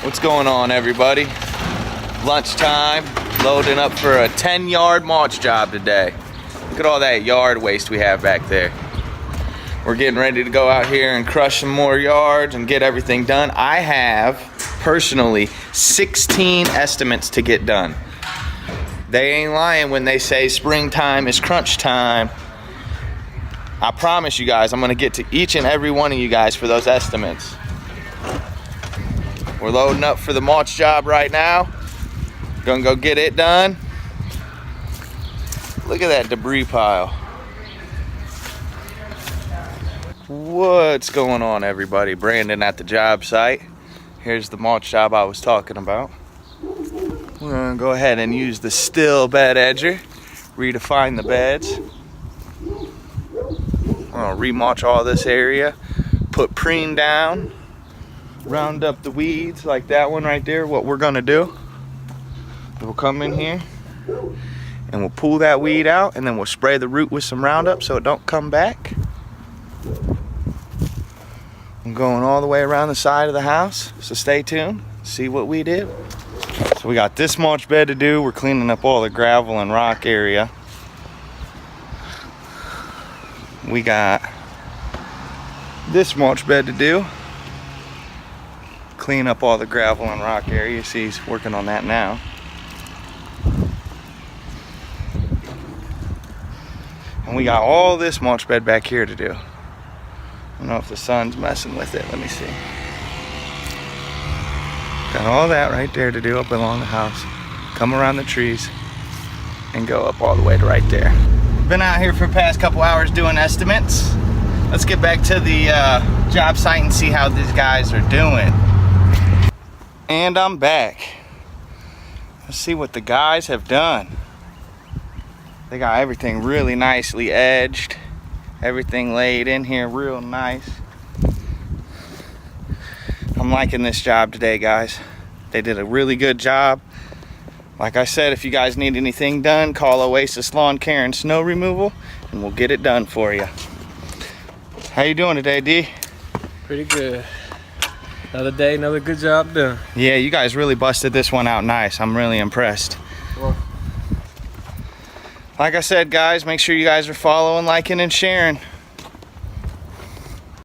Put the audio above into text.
What's going on, everybody? Lunchtime, loading up for a 10-yard mulch job today. Look at all that yard waste we have back there. We're getting ready to go out here and crush some more yards and get everything done. I have, personally, 16 estimates to get done. They ain't lying when they say springtime is crunch time. I promise you guys, I'm gonna get to each and every one of you guys for those estimates. We're loading up for the mulch job right now. Gonna go get it done. Look at that debris pile. What's going on, everybody? Brandon at the job site. Here's the mulch job I was talking about. We're gonna go ahead and use the still bed edger, redefine the beds. We're gonna remulch all this area, put preen down, round up the weeds like that one right there. What we're gonna do, we'll come in here and we'll pull that weed out, and then we'll spray the root with some Roundup so it don't come back. I'm going all the way around the side of the house, so stay tuned, see what we did. So we got this mulch bed to do. We're cleaning up all the gravel and rock area. We got this mulch bed to do. Clean up all the gravel and rock area. You see he's working on that now. And we got all this mulch bed back here to do. I don't know if the sun's messing with it. Let me see. Got all that right there to do up along the house. Come around the trees and go up all the way to right there. Been out here for the past couple hours doing estimates. Let's get back to the job site and see how these guys are doing. And I'm back. Let's see what the guys have done. They got everything really nicely edged. Everything laid in here real nice. I'm liking this job today, guys. They did a really good job. Like I said, if you guys need anything done, call Oasis Lawn Care and Snow Removal and we'll get it done for you. How you doing today, D? Pretty good. Another day, another good job done. Yeah, you guys really busted this one out nice. I'm really impressed. Well, like I said, guys, make sure you guys are following, liking, and sharing.